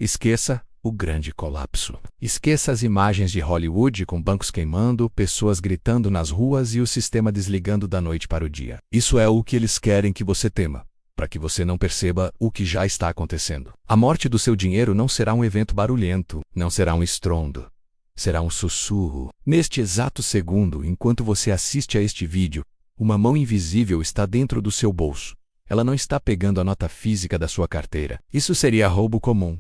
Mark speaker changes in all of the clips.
Speaker 1: Esqueça o grande colapso. Esqueça as imagens de Hollywood com bancos queimando, pessoas gritando nas ruas e o sistema desligando da noite para o dia. Isso é o que eles querem que você tema, para que você não perceba o que já está acontecendo. A morte do seu dinheiro não será um evento barulhento, não será um estrondo. Será um sussurro. Neste exato segundo, enquanto você assiste a este vídeo, uma mão invisível está dentro do seu bolso. Ela não está pegando a nota física da sua carteira. Isso seria roubo comum.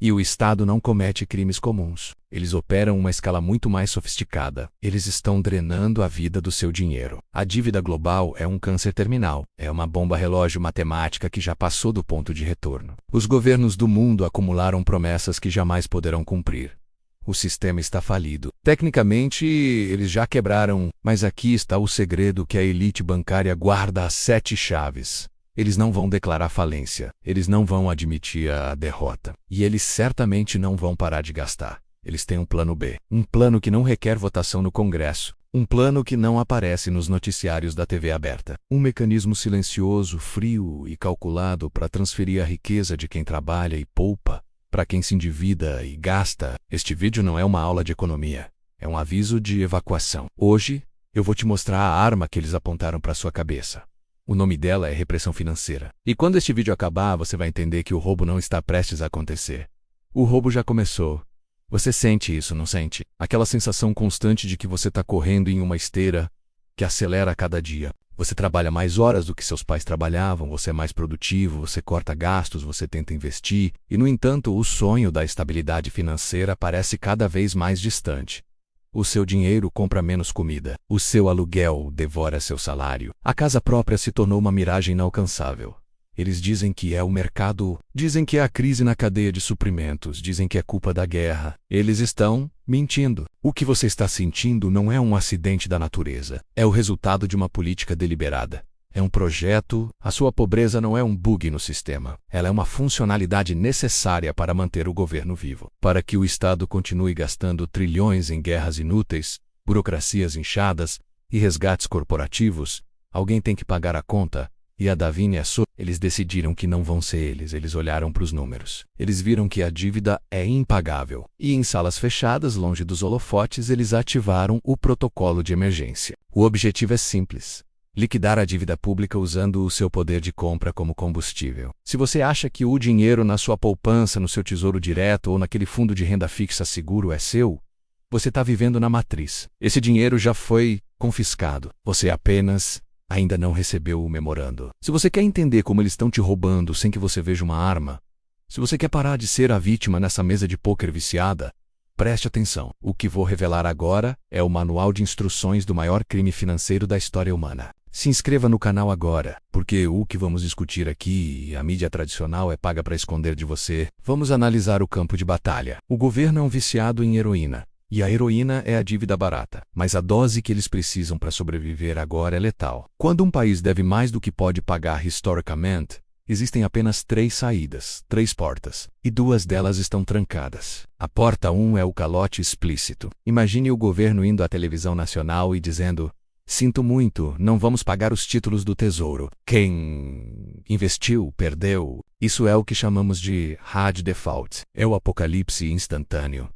Speaker 1: E o Estado não comete crimes comuns. Eles operam uma escala muito mais sofisticada. Eles estão drenando a vida do seu dinheiro. A dívida global é um câncer terminal. É uma bomba relógio matemática que já passou do ponto de retorno. Os governos do mundo acumularam promessas que jamais poderão cumprir. O sistema está falido. Tecnicamente, eles já quebraram, mas aqui está o segredo que a elite bancária guarda as 7 chaves. Eles não vão declarar falência, eles não vão admitir a derrota. E eles certamente não vão parar de gastar. Eles têm um plano B. Um plano que não requer votação no Congresso. Um plano que não aparece nos noticiários da TV aberta. Um mecanismo silencioso, frio e calculado para transferir a riqueza de quem trabalha e poupa para quem se endivida e gasta. Este vídeo não é uma aula de economia. É um aviso de evacuação. Hoje, eu vou te mostrar a arma que eles apontaram para sua cabeça. O nome dela é repressão financeira. E quando este vídeo acabar, você vai entender que o roubo não está prestes a acontecer. O roubo já começou. Você sente isso, não sente? Aquela sensação constante de que você está correndo em uma esteira que acelera a cada dia. Você trabalha mais horas do que seus pais trabalhavam, você é mais produtivo, você corta gastos, você tenta investir, e no entanto o sonho da estabilidade financeira parece cada vez mais distante. O seu dinheiro compra menos comida. O seu aluguel devora seu salário. A casa própria se tornou uma miragem inalcançável. Eles dizem que é o mercado, dizem que é a crise na cadeia de suprimentos, dizem que é culpa da guerra. Eles estão mentindo. O que você está sentindo não é um acidente da natureza. É o resultado de uma política deliberada. É um projeto. A sua pobreza não é um bug no sistema. Ela é uma funcionalidade necessária para manter o governo vivo. Para que o Estado continue gastando trilhões em guerras inúteis, burocracias inchadas e resgates corporativos, alguém tem que pagar a conta. E a Davine é sua. Eles decidiram que não vão ser eles olharam para os números. Eles viram que a dívida é impagável. E em salas fechadas, longe dos holofotes, eles ativaram o protocolo de emergência. O objetivo é simples. Liquidar a dívida pública usando o seu poder de compra como combustível. Se você acha que o dinheiro na sua poupança, no seu tesouro direto ou naquele fundo de renda fixa seguro é seu, você está vivendo na matriz. Esse dinheiro já foi confiscado. Você apenas ainda não recebeu o memorando. Se você quer entender como eles estão te roubando sem que você veja uma arma, se você quer parar de ser a vítima nessa mesa de pôquer viciada, preste atenção. O que vou revelar agora é o manual de instruções do maior crime financeiro da história humana. Se inscreva no canal agora, porque o que vamos discutir aqui, a mídia tradicional é paga para esconder de você. Vamos analisar o campo de batalha. O governo é um viciado em heroína. E a heroína é a dívida barata. Mas a dose que eles precisam para sobreviver agora é letal. Quando um país deve mais do que pode pagar historicamente, existem apenas 3 saídas, 3 portas, e 2 delas estão trancadas. A porta 1 é o calote explícito. Imagine o governo indo à televisão nacional e dizendo: sinto muito, não vamos pagar os títulos do tesouro. Quem investiu, perdeu. Isso é o que chamamos de hard default. É o apocalipse instantâneo.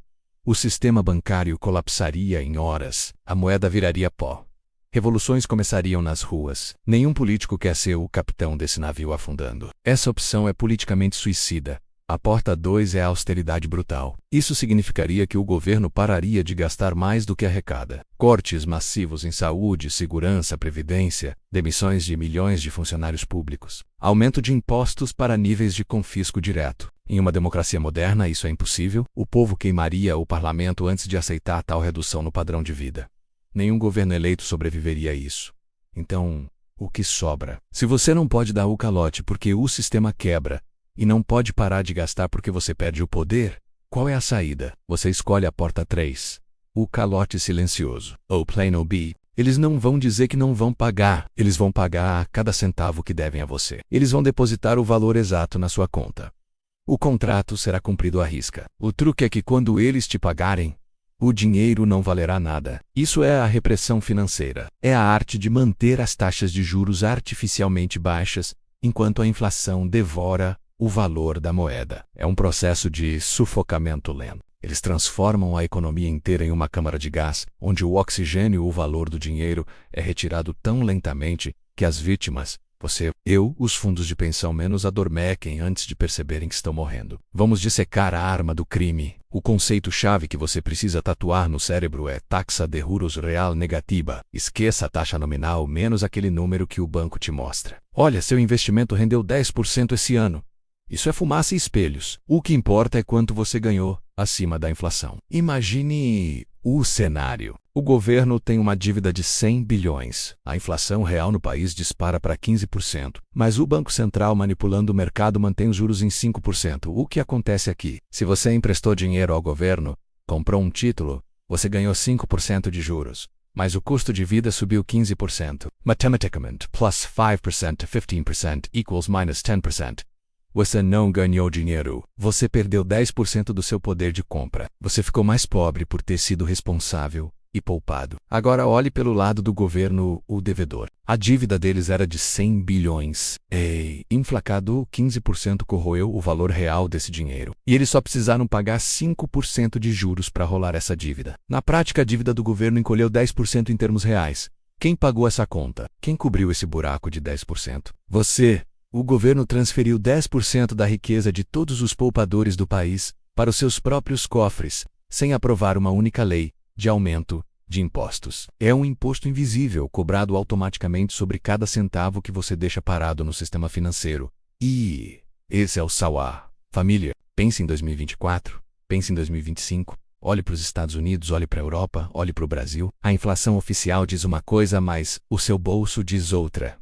Speaker 1: O sistema bancário colapsaria em horas. A moeda viraria pó. Revoluções começariam nas ruas. Nenhum político quer ser o capitão desse navio afundando. Essa opção é politicamente suicida. A porta 2 é a austeridade brutal. Isso significaria que o governo pararia de gastar mais do que arrecada. Cortes massivos em saúde, segurança, previdência, demissões de milhões de funcionários públicos. Aumento de impostos para níveis de confisco direto. Em uma democracia moderna, isso é impossível. O povo queimaria o parlamento antes de aceitar tal redução no padrão de vida. Nenhum governo eleito sobreviveria a isso. Então, o que sobra? Se você não pode dar o calote porque o sistema quebra, e não pode parar de gastar porque você perde o poder, qual é a saída? Você escolhe a porta 3. O calote silencioso. Ou plano B. Eles não vão dizer que não vão pagar. Eles vão pagar cada centavo que devem a você. Eles vão depositar o valor exato na sua conta. O contrato será cumprido à risca. O truque é que quando eles te pagarem, o dinheiro não valerá nada. Isso é a repressão financeira. É a arte de manter as taxas de juros artificialmente baixas, enquanto a inflação devora o valor da moeda. É um processo de sufocamento lento. Eles transformam a economia inteira em uma câmara de gás, onde o oxigênio, o valor do dinheiro, é retirado tão lentamente que as vítimas, você, eu, os fundos de pensão menos adormecem antes de perceberem que estão morrendo. Vamos dissecar a arma do crime. O conceito-chave que você precisa tatuar no cérebro é taxa de juros real negativa. Esqueça a taxa nominal menos aquele número que o banco te mostra. Olha, seu investimento rendeu 10% esse ano. Isso é fumaça e espelhos. O que importa é quanto você ganhou acima da inflação. Imagine o cenário. O governo tem uma dívida de 100 bilhões. A inflação real no país dispara para 15%. Mas o Banco Central, manipulando o mercado, mantém os juros em 5%. O que acontece aqui? Se você emprestou dinheiro ao governo, comprou um título, você ganhou 5% de juros. Mas o custo de vida subiu 15%. Mathematicamente, plus 5% to 15% equals minus 10%. Você não ganhou dinheiro. Você perdeu 10% do seu poder de compra. Você ficou mais pobre por ter sido responsável e poupado. Agora olhe pelo lado do governo, o devedor. A dívida deles era de 100 bilhões. Inflacado, 15% corroeu o valor real desse dinheiro. E eles só precisaram pagar 5% de juros para rolar essa dívida. Na prática, a dívida do governo encolheu 10% em termos reais. Quem pagou essa conta? Quem cobriu esse buraco de 10%? Você. O governo transferiu 10% da riqueza de todos os poupadores do país para os seus próprios cofres, sem aprovar uma única lei de aumento de impostos. É um imposto invisível cobrado automaticamente sobre cada centavo que você deixa parado no sistema financeiro. E esse é o Sauá. Família, pense em 2024, pense em 2025. Olhe para os Estados Unidos, olhe para a Europa, olhe para o Brasil. A inflação oficial diz uma coisa, mas o seu bolso diz outra.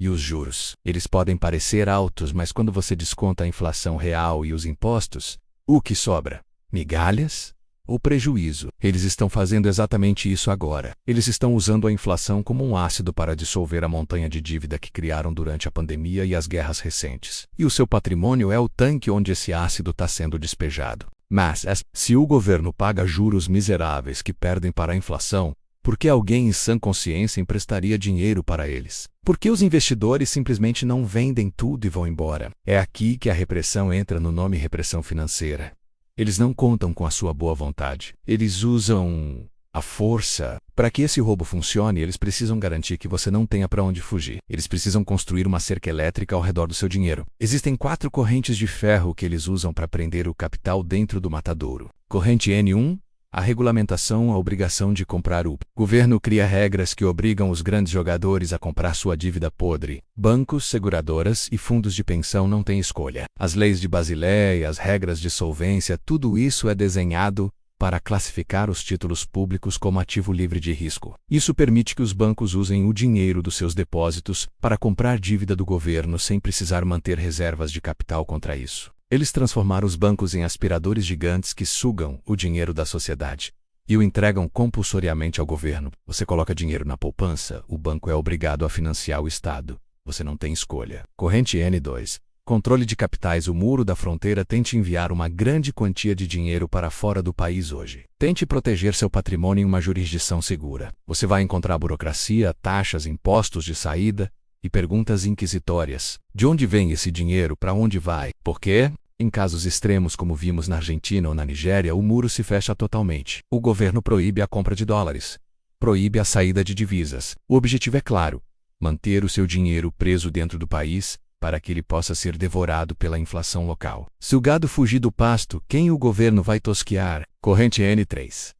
Speaker 1: E os juros? Eles podem parecer altos, mas quando você desconta a inflação real e os impostos, o que sobra? Migalhas? Ou prejuízo? Eles estão fazendo exatamente isso agora. Eles estão usando a inflação como um ácido para dissolver a montanha de dívida que criaram durante a pandemia e as guerras recentes. E o seu patrimônio é o tanque onde esse ácido está sendo despejado. Mas, se o governo paga juros miseráveis que perdem para a inflação, por que alguém em sã consciência emprestaria dinheiro para eles? Por que os investidores simplesmente não vendem tudo e vão embora? É aqui que a repressão entra no nome repressão financeira. Eles não contam com a sua boa vontade. Eles usam a força. Para que esse roubo funcione, eles precisam garantir que você não tenha para onde fugir. Eles precisam construir uma cerca elétrica ao redor do seu dinheiro. Existem 4 correntes de ferro que eles usam para prender o capital dentro do matadouro. Corrente N1. A regulamentação, a obrigação de comprar o governo cria regras que obrigam os grandes jogadores a comprar sua dívida podre. Bancos, seguradoras e fundos de pensão não têm escolha. As leis de Basileia, as regras de solvência, tudo isso é desenhado para classificar os títulos públicos como ativo livre de risco. Isso permite que os bancos usem o dinheiro dos seus depósitos para comprar dívida do governo sem precisar manter reservas de capital contra isso. Eles transformaram os bancos em aspiradores gigantes que sugam o dinheiro da sociedade e o entregam compulsoriamente ao governo. Você coloca dinheiro na poupança, o banco é obrigado a financiar o Estado. Você não tem escolha. Corrente N2. Controle de capitais. O muro da fronteira tente enviar uma grande quantia de dinheiro para fora do país hoje. Tente proteger seu patrimônio em uma jurisdição segura. Você vai encontrar burocracia, taxas, impostos de saída e perguntas inquisitórias. De onde vem esse dinheiro? Para onde vai? Por quê? Em casos extremos como vimos na Argentina ou na Nigéria, o muro se fecha totalmente. O governo proíbe a compra de dólares. Proíbe a saída de divisas. O objetivo é claro: manter o seu dinheiro preso dentro do país para que ele possa ser devorado pela inflação local. Se o gado fugir do pasto, quem o governo vai tosquear? Corrente N3.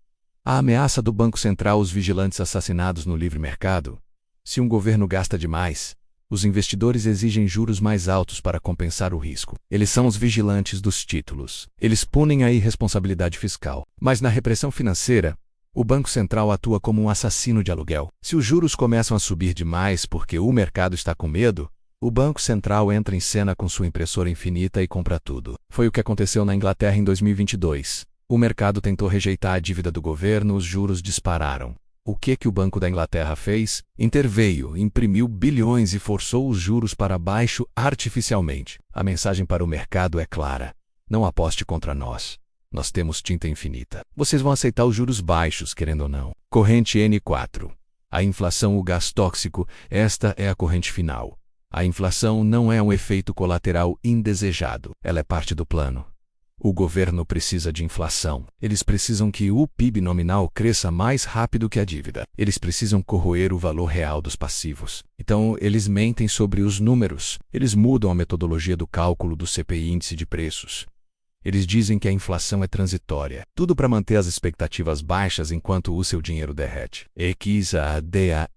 Speaker 1: A ameaça do Banco Central, os vigilantes assassinados no livre mercado. Se um governo gasta demais, os investidores exigem juros mais altos para compensar o risco. Eles são os vigilantes dos títulos. Eles punem a irresponsabilidade fiscal. Mas na repressão financeira, o Banco Central atua como um assassino de aluguel. Se os juros começam a subir demais porque o mercado está com medo, o Banco Central entra em cena com sua impressora infinita e compra tudo. Foi o que aconteceu na Inglaterra em 2022. O mercado tentou rejeitar a dívida do governo, os juros dispararam. O que o Banco da Inglaterra fez? Interveio, imprimiu bilhões e forçou os juros para baixo artificialmente. A mensagem para o mercado é clara: não aposte contra nós. Nós temos tinta infinita. Vocês vão aceitar os juros baixos, querendo ou não. Corrente N4. A inflação, o gás tóxico, esta é a corrente final. A inflação não é um efeito colateral indesejado, ela é parte do plano. O governo precisa de inflação. Eles precisam que o PIB nominal cresça mais rápido que a dívida. Eles precisam corroer o valor real dos passivos. Então, eles mentem sobre os números. Eles mudam a metodologia do cálculo do CPI, índice de preços. Eles dizem que a inflação é transitória. Tudo para manter as expectativas baixas enquanto o seu dinheiro derrete. XADAMENT,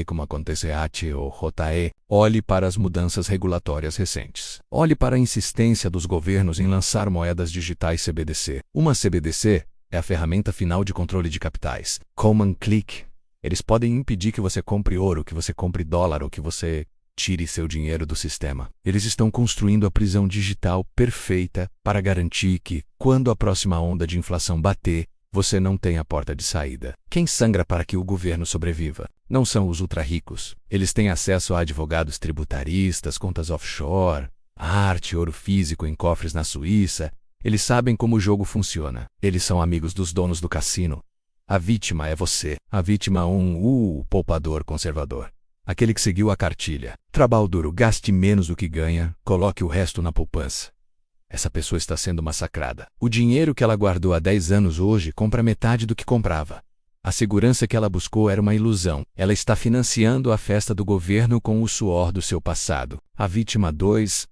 Speaker 1: como acontece ou JE. Olhe para as mudanças regulatórias recentes. Olhe para a insistência dos governos em lançar moedas digitais CBDC. Uma CBDC é a ferramenta final de controle de capitais. Common Click. Eles podem impedir que você compre ouro, que você compre dólar ou que você tire seu dinheiro do sistema. Eles estão construindo a prisão digital perfeita para garantir que, quando a próxima onda de inflação bater, você não tem a porta de saída. Quem sangra para que o governo sobreviva? Não são os ultra-ricos. Eles têm acesso a advogados tributaristas, contas offshore, arte, ouro físico em cofres na Suíça. Eles sabem como o jogo funciona. Eles são amigos dos donos do cassino. A vítima é você. A vítima o poupador conservador. Aquele que seguiu a cartilha. Trabalho duro, gaste menos do que ganha, coloque o resto na poupança. Essa pessoa está sendo massacrada. O dinheiro que ela guardou há 10 anos hoje compra metade do que comprava. A segurança que ela buscou era uma ilusão. Ela está financiando a festa do governo com o suor do seu passado. A vítima 2,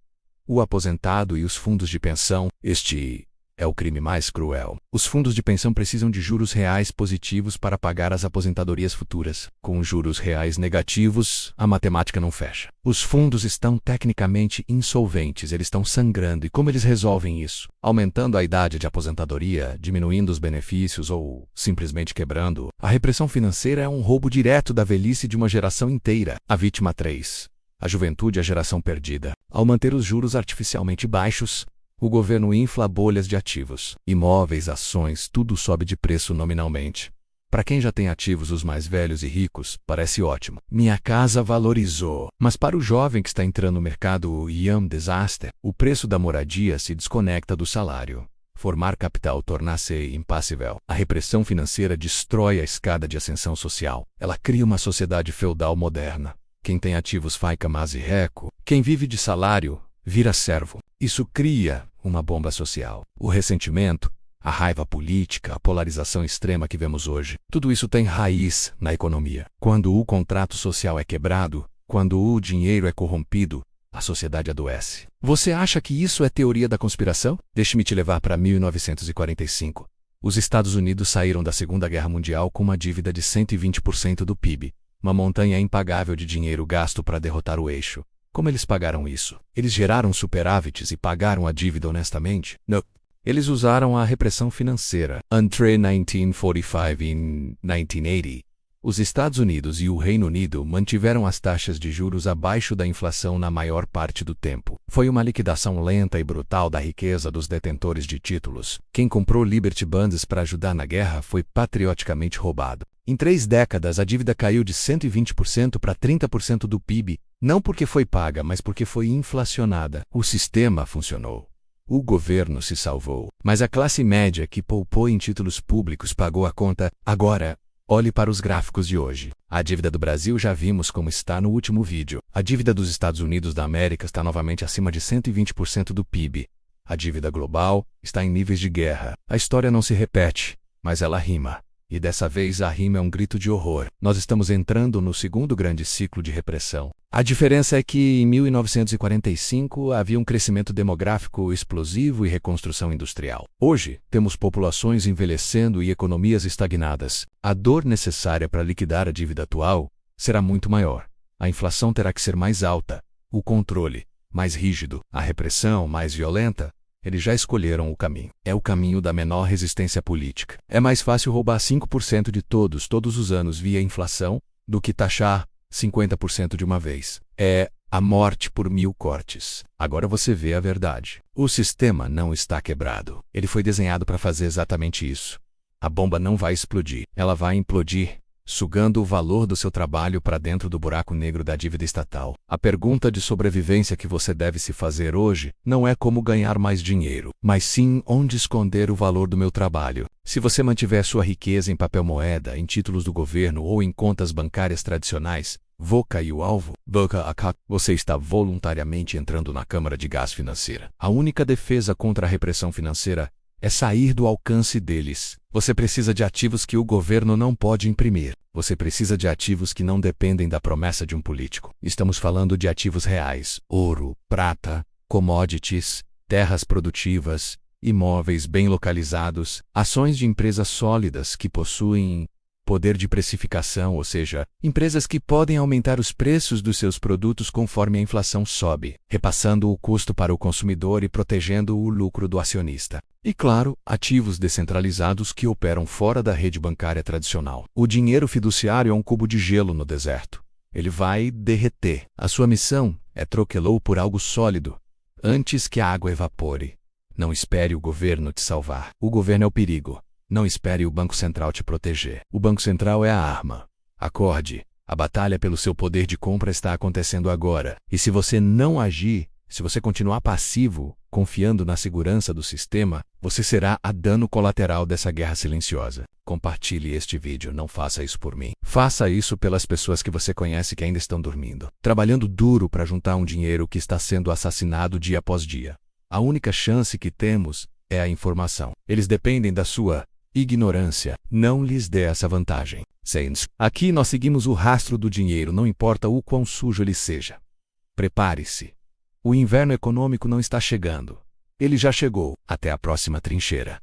Speaker 1: o aposentado e os fundos de pensão. Este é o crime mais cruel. Os fundos de pensão precisam de juros reais positivos para pagar as aposentadorias futuras. Com juros reais negativos, a matemática não fecha. Os fundos estão tecnicamente insolventes, eles estão sangrando. E como eles resolvem isso? Aumentando a idade de aposentadoria, diminuindo os benefícios ou simplesmente quebrando. A repressão financeira é um roubo direto da velhice de uma geração inteira. A vítima 3. A juventude é a geração perdida. Ao manter os juros artificialmente baixos, o governo infla bolhas de ativos. Imóveis, ações, tudo sobe de preço nominalmente. Para quem já tem ativos, os mais velhos e ricos, parece ótimo. Minha casa valorizou. Mas para o jovem que está entrando no mercado young disaster, o preço da moradia se desconecta do salário. Formar capital torna-se impassível. A repressão financeira destrói a escada de ascensão social. Ela cria uma sociedade feudal moderna. Quem tem ativos fica mais rico. Quem vive de salário vira servo. Isso cria uma bomba social. O ressentimento, a raiva política, a polarização extrema que vemos hoje, tudo isso tem raiz na economia. Quando o contrato social é quebrado, quando o dinheiro é corrompido, a sociedade adoece. Você acha que isso é teoria da conspiração? Deixe-me te levar para 1945. Os Estados Unidos saíram da Segunda Guerra Mundial com uma dívida de 120% do PIB, uma montanha impagável de dinheiro gasto para derrotar o eixo. Como eles pagaram isso? Eles geraram superávites e pagaram a dívida honestamente? Não. Eles usaram a repressão financeira. Entre 1945 e 1980, os Estados Unidos e o Reino Unido mantiveram as taxas de juros abaixo da inflação na maior parte do tempo. Foi uma liquidação lenta e brutal da riqueza dos detentores de títulos. Quem comprou Liberty Bonds para ajudar na guerra foi patrioticamente roubado. Em 3 décadas, a dívida caiu de 120% para 30% do PIB, não porque foi paga, mas porque foi inflacionada. O sistema funcionou. O governo se salvou. Mas a classe média que poupou em títulos públicos pagou a conta. Agora, olhe para os gráficos de hoje. A dívida do Brasil já vimos como está no último vídeo. A dívida dos Estados Unidos da América está novamente acima de 120% do PIB. A dívida global está em níveis de guerra. A história não se repete, mas ela rima. E dessa vez a rima é um grito de horror. Nós estamos entrando no segundo grande ciclo de repressão. A diferença é que em 1945 havia um crescimento demográfico explosivo e reconstrução industrial. Hoje, temos populações envelhecendo e economias estagnadas. A dor necessária para liquidar a dívida atual será muito maior. A inflação terá que ser mais alta, o controle mais rígido, a repressão mais violenta. Eles já escolheram o caminho. É o caminho da menor resistência política. É mais fácil roubar 5% de todos os anos via inflação do que taxar 50% de uma vez. É a morte por 1000 cortes. Agora você vê a verdade. O sistema não está quebrado. Ele foi desenhado para fazer exatamente isso. A bomba não vai explodir. Ela vai implodir, sugando o valor do seu trabalho para dentro do buraco negro da dívida estatal. A pergunta de sobrevivência que você deve se fazer hoje não é como ganhar mais dinheiro, mas sim onde esconder o valor do meu trabalho. Se você mantiver sua riqueza em papel moeda, em títulos do governo ou em contas bancárias tradicionais, Vou cair o alvo? Você está voluntariamente entrando na câmara de gás financeira. A única defesa contra a repressão financeira é sair do alcance deles. Você precisa de ativos que o governo não pode imprimir. Você precisa de ativos que não dependem da promessa de um político. Estamos falando de ativos reais: ouro, prata, commodities, terras produtivas, imóveis bem localizados, ações de empresas sólidas que possuem poder de precificação, ou seja, empresas que podem aumentar os preços dos seus produtos conforme a inflação sobe, repassando o custo para o consumidor e protegendo o lucro do acionista. E claro, ativos descentralizados que operam fora da rede bancária tradicional. O dinheiro fiduciário é um cubo de gelo no deserto. Ele vai derreter. A sua missão é troquê-lo por algo sólido, antes que a água evapore. Não espere o governo te salvar. O governo é o perigo. Não espere o Banco Central te proteger. O Banco Central é a arma. Acorde. A batalha pelo seu poder de compra está acontecendo agora. E se você não agir, se você continuar passivo, confiando na segurança do sistema, você será a dano colateral dessa guerra silenciosa. Compartilhe este vídeo, não faça isso por mim. Faça isso pelas pessoas que você conhece que ainda estão dormindo, trabalhando duro para juntar um dinheiro que está sendo assassinado dia após dia. A única chance que temos é a informação. Eles dependem da sua ignorância. Não lhes dê essa vantagem. Saints. Aqui nós seguimos o rastro do dinheiro, não importa o quão sujo ele seja. Prepare-se. O inverno econômico não está chegando. Ele já chegou. Até a próxima trincheira.